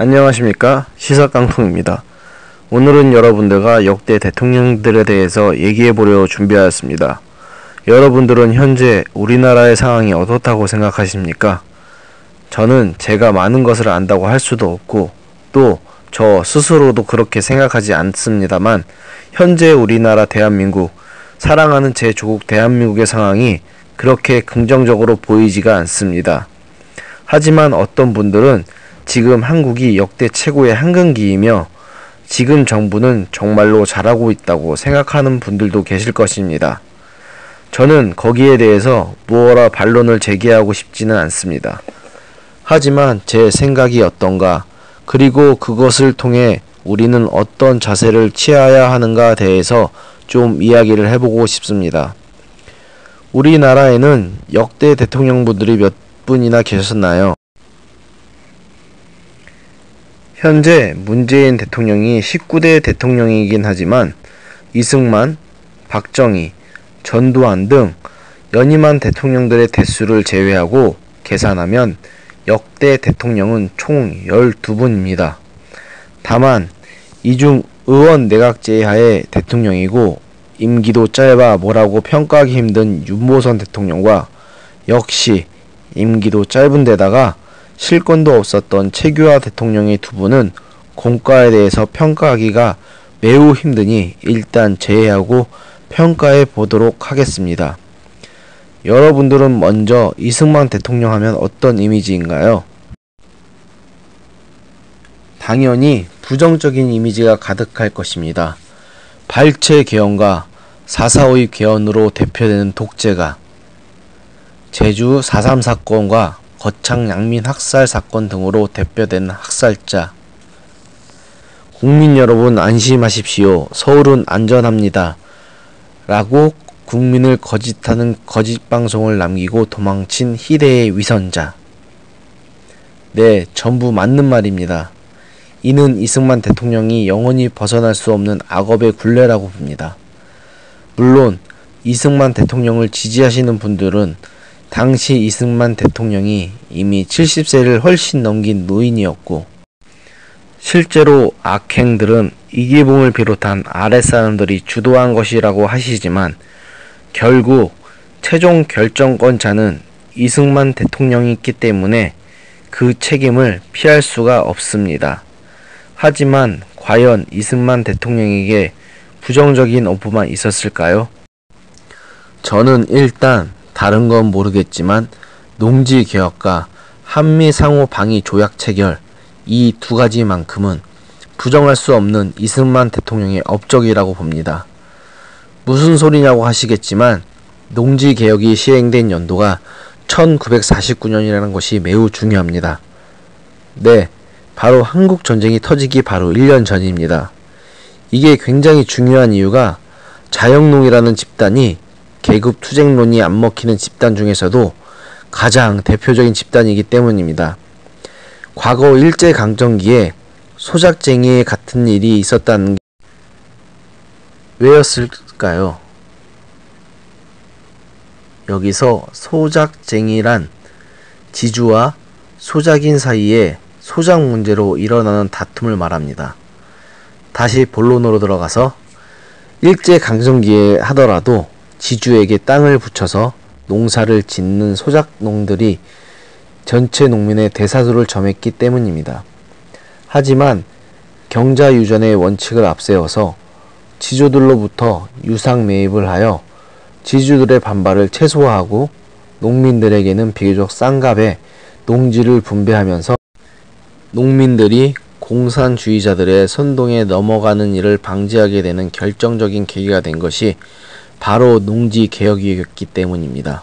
안녕하십니까, 시사깡통입니다. 오늘은 여러분들과 역대 대통령들에 대해서 얘기해보려 준비하였습니다. 여러분들은 현재 우리나라의 상황이 어떻다고 생각하십니까? 저는 제가 많은 것을 안다고 할 수도 없고 또 저 스스로도 그렇게 생각하지 않습니다만, 현재 우리나라 대한민국, 사랑하는 제 조국 대한민국의 상황이 그렇게 긍정적으로 보이지가 않습니다. 하지만 어떤 분들은 지금 한국이 역대 최고의 황금기이며 지금 정부는 정말로 잘하고 있다고 생각하는 분들도 계실 것입니다. 저는 거기에 대해서 무엇라 반론을 제기하고 싶지는 않습니다. 하지만 제 생각이 어떤가, 그리고 그것을 통해 우리는 어떤 자세를 취해야 하는가 대해서 좀 이야기를 해보고 싶습니다. 우리나라에는 역대 대통령분들이 몇 분이나 계셨나요? 현재 문재인 대통령이 19대 대통령이긴 하지만 이승만, 박정희, 전두환 등 연임한 대통령들의 대수를 제외하고 계산하면 역대 대통령은 총 12분입니다. 다만 이 중 의원 내각제 하에 대통령이고 임기도 짧아 뭐라고 평가하기 힘든 윤모선 대통령과 역시 임기도 짧은 데다가 실권도 없었던 최규하 대통령의 두 분은 공과에 대해서 평가하기가 매우 힘드니 일단 제외하고 평가해 보도록 하겠습니다. 여러분들은 먼저 이승만 대통령 하면 어떤 이미지인가요? 당연히 부정적인 이미지가 가득할 것입니다. 발췌 개헌과 4.4.5 개헌으로 대표되는 독재가, 제주 4.3 사건과 거창 양민 학살 사건 등으로 대표되는 학살자, 국민 여러분 안심하십시오. 서울은 안전합니다. 라고 국민을 거짓하는 거짓방송을 남기고 도망친 희대의 위선자. 네, 전부 맞는 말입니다. 이는 이승만 대통령이 영원히 벗어날 수 없는 악업의 굴레라고 봅니다. 물론 이승만 대통령을 지지하시는 분들은 당시 이승만 대통령이 이미 70세를 훨씬 넘긴 노인이었고, 실제로 악행들은 이기붕을 비롯한 아랫사람들이 주도한 것이라고 하시지만 결국 최종 결정권자는 이승만 대통령이기 때문에 그 책임을 피할 수가 없습니다. 하지만 과연 이승만 대통령에게 부정적인 어부만 있었을까요? 저는 일단 다른 건 모르겠지만 농지개혁과 한미 상호 방위 조약 체결, 이 두 가지만큼은 부정할 수 없는 이승만 대통령의 업적이라고 봅니다. 무슨 소리냐고 하시겠지만 농지개혁이 시행된 연도가 1949년이라는 것이 매우 중요합니다. 네, 바로 한국전쟁이 터지기 바로 1년 전입니다. 이게 굉장히 중요한 이유가 자영농이라는 집단이 계급투쟁론이 안 먹히는 집단 중에서도 가장 대표적인 집단이기 때문입니다. 과거 일제강점기에 소작쟁이 같은 일이 있었다는 게 왜였을까요? 여기서 소작쟁이란 지주와 소작인 사이에 소작 문제로 일어나는 다툼을 말합니다. 다시 본론으로 들어가서 일제강점기에 하더라도 지주에게 땅을 붙여서 농사를 짓는 소작농들이 전체 농민의 대다수를 점했기 때문입니다. 하지만 경자유전의 원칙을 앞세워서 지주들로부터 유상 매입을 하여 지주들의 반발을 최소화하고 농민들에게는 비교적 싼 값에 농지를 분배하면서 농민들이 공산주의자들의 선동에 넘어가는 일을 방지하게 되는 결정적인 계기가 된 것이 바로 농지개혁이었기 때문입니다.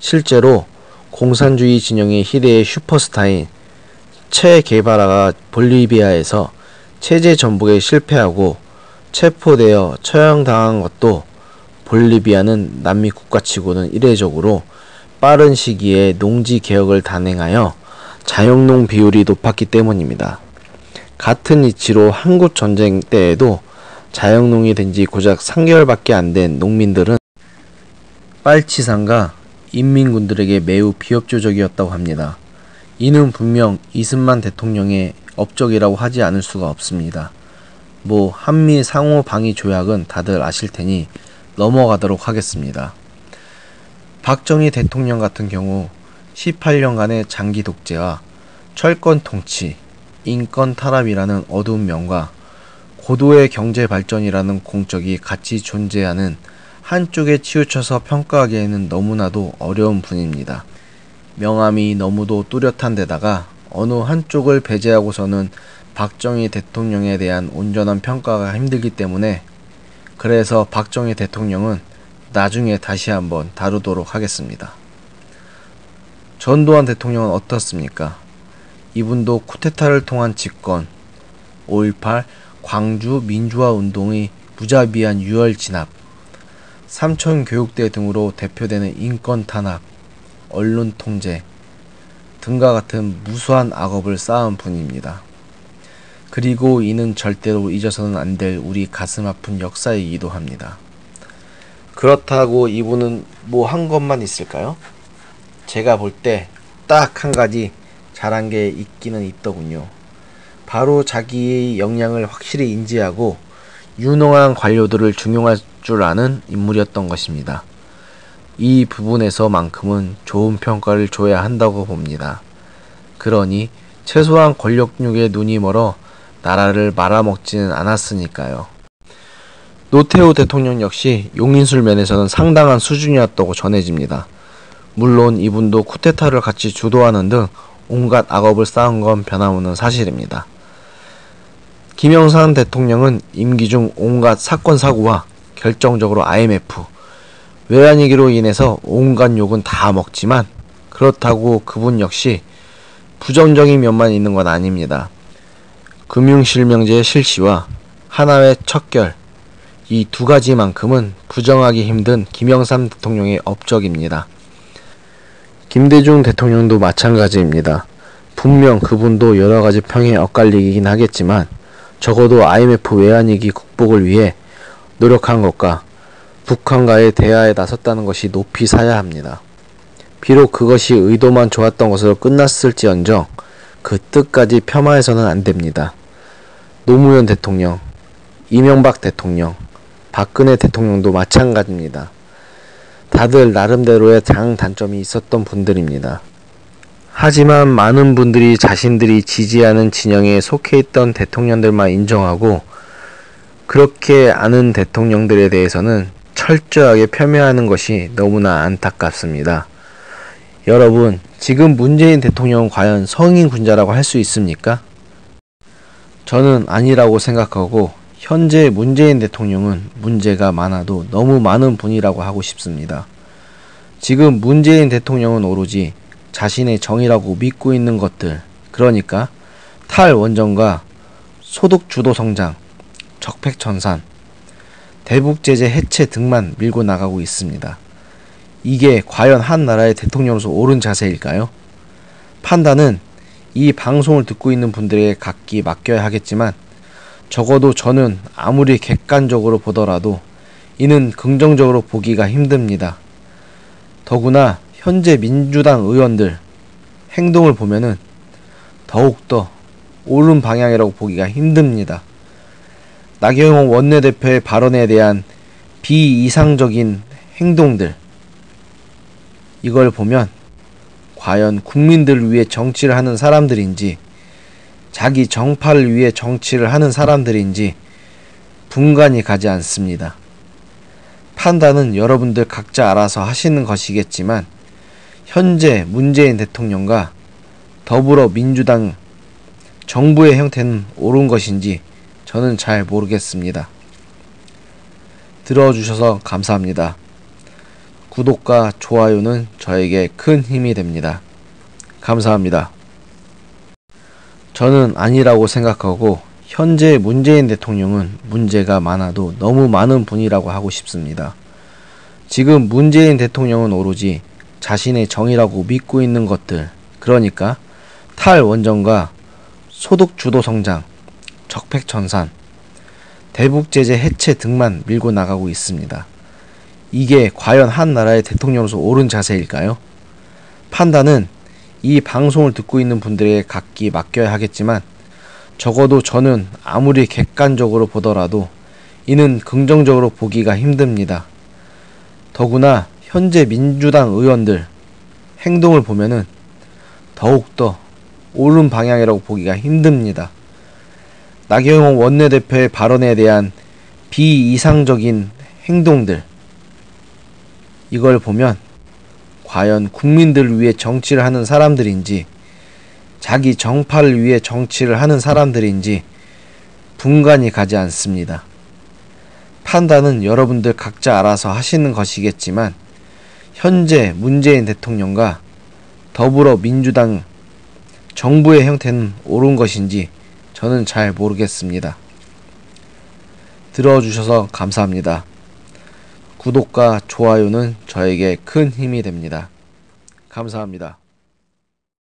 실제로 공산주의 진영의 희대의 슈퍼스타인 체 게바라가 볼리비아에서 체제 전복에 실패하고 체포되어 처형당한 것도 볼리비아는 남미 국가치고는 이례적으로 빠른 시기에 농지개혁을 단행하여 자영농 비율이 높았기 때문입니다. 같은 이치로 한국전쟁 때에도 자영농이 된 지 고작 3개월밖에 안 된 농민들은 빨치산과 인민군들에게 매우 비협조적이었다고 합니다. 이는 분명 이승만 대통령의 업적이라고 하지 않을 수가 없습니다. 뭐 한미 상호 방위 조약은 다들 아실 테니 넘어가도록 하겠습니다. 박정희 대통령 같은 경우 18년간의 장기 독재와 철권 통치, 인권 탄압이라는 어두운 면과 고도의 경제 발전이라는 공적이 같이 존재하는 한쪽에 치우쳐서 평가하기에는 너무나도 어려운 분입니다. 명암이 너무도 뚜렷한 데다가 어느 한쪽을 배제하고서는 박정희 대통령에 대한 온전한 평가가 힘들기 때문에 그래서 박정희 대통령은 나중에 다시 한번 다루도록 하겠습니다. 전두환 대통령은 어떻습니까? 이분도 쿠데타를 통한 집권, 5.18 광주 민주화 운동의 무자비한 유혈 진압, 삼천 교육대 등으로 대표되는 인권 탄압, 언론 통제 등과 같은 무수한 악업을 쌓은 분입니다. 그리고 이는 절대로 잊어서는 안 될 우리 가슴 아픈 역사이기도 합니다. 그렇다고 이분은 뭐 한 것만 있을까요? 제가 볼 때 딱 한 가지 잘한 게 있기는 있더군요. 바로 자기의 역량을 확실히 인지하고 유능한 관료들을 중용할 줄 아는 인물이었던 것입니다. 이 부분에서만큼은 좋은 평가를 줘야 한다고 봅니다. 그러니 최소한 권력욕에 눈이 멀어 나라를 말아먹지는 않았으니까요. 노태우 대통령 역시 용인술 면에서는 상당한 수준이었다고 전해집니다. 물론 이분도 쿠데타를 같이 주도하는 등 온갖 악업을 쌓은 건 변함없는 사실입니다. 김영삼 대통령은 임기 중 온갖 사건 사고와 결정적으로 IMF, 외환위기로 인해서 온갖 욕은 다 먹지만 그렇다고 그분 역시 부정적인 면만 있는 건 아닙니다. 금융실명제의 실시와 하나회 척결, 이 두 가지만큼은 부정하기 힘든 김영삼 대통령의 업적입니다. 김대중 대통령도 마찬가지입니다. 분명 그분도 여러가지 평에 엇갈리긴 하겠지만 적어도 IMF 외환위기 극복을 위해 노력한 것과 북한과의 대화에 나섰다는 것이 높이 사야 합니다. 비록 그것이 의도만 좋았던 것으로 끝났을지언정 그 뜻까지 폄하해서는 안 됩니다. 노무현 대통령, 이명박 대통령, 박근혜 대통령도 마찬가지입니다. 다들 나름대로의 장단점이 있었던 분들입니다. 하지만 많은 분들이 자신들이 지지하는 진영에 속해 있던 대통령들만 인정하고 그렇게 아는 대통령들에 대해서는 철저하게 폄훼하는 것이 너무나 안타깝습니다. 여러분, 지금 문재인 대통령은 과연 성인 군자라고 할 수 있습니까? 저는 아니라고 생각하고 현재 문재인 대통령은 문제가 많아도 너무 많은 분이라고 하고 싶습니다. 지금 문재인 대통령은 오로지 자신의 정의라고 믿고 있는 것들, 그러니까 탈원전과 소득주도 성장, 적폐청산, 대북제재 해체 등만 밀고 나가고 있습니다. 이게 과연 한 나라의 대통령으로서 옳은 자세일까요? 판단은 이 방송을 듣고 있는 분들에게 각기 맡겨야 하겠지만 적어도 저는 아무리 객관적으로 보더라도 이는 긍정적으로 보기가 힘듭니다. 더구나 현재 민주당 의원들 행동을 보면은 더욱더 옳은 방향이라고 보기가 힘듭니다. 나경원 원내대표의 발언에 대한 비이상적인 행동들, 이걸 보면 과연 국민들을 위해 정치를 하는 사람들인지 자기 정파를 위해 정치를 하는 사람들인지 분간이 가지 않습니다. 판단은 여러분들 각자 알아서 하시는 것이겠지만 현재 문재인 대통령과 더불어민주당 정부의 형태는 옳은 것인지 저는 잘 모르겠습니다. 들어주셔서 감사합니다. 구독과 좋아요는 저에게 큰 힘이 됩니다. 감사합니다. 저는 아니라고 생각하고 현재 문재인 대통령은 문제가 많아도 너무 많은 분이라고 하고 싶습니다. 지금 문재인 대통령은 오로지 자신의 정의라고 믿고 있는 것들, 그러니까 탈원전과 소득주도 성장, 적폐청산, 대북제재 해체 등만 밀고 나가고 있습니다. 이게 과연 한 나라의 대통령으로서 옳은 자세일까요? 판단은 이 방송을 듣고 있는 분들에게 각기 맡겨야 하겠지만 적어도 저는 아무리 객관적으로 보더라도 이는 긍정적으로 보기가 힘듭니다. 더구나 현재 민주당 의원들 행동을 보면은 더욱더 옳은 방향이라고 보기가 힘듭니다. 나경원 원내대표의 발언에 대한 비이상적인 행동들, 이걸 보면 과연 국민들을 위해 정치를 하는 사람들인지 자기 정파를 위해 정치를 하는 사람들인지 분간이 가지 않습니다. 판단은 여러분들 각자 알아서 하시는 것이겠지만 현재 문재인 대통령과 더불어민주당 정부의 형태는 옳은 것인지 저는 잘 모르겠습니다. 들어주셔서 감사합니다. 구독과 좋아요는 저에게 큰 힘이 됩니다. 감사합니다.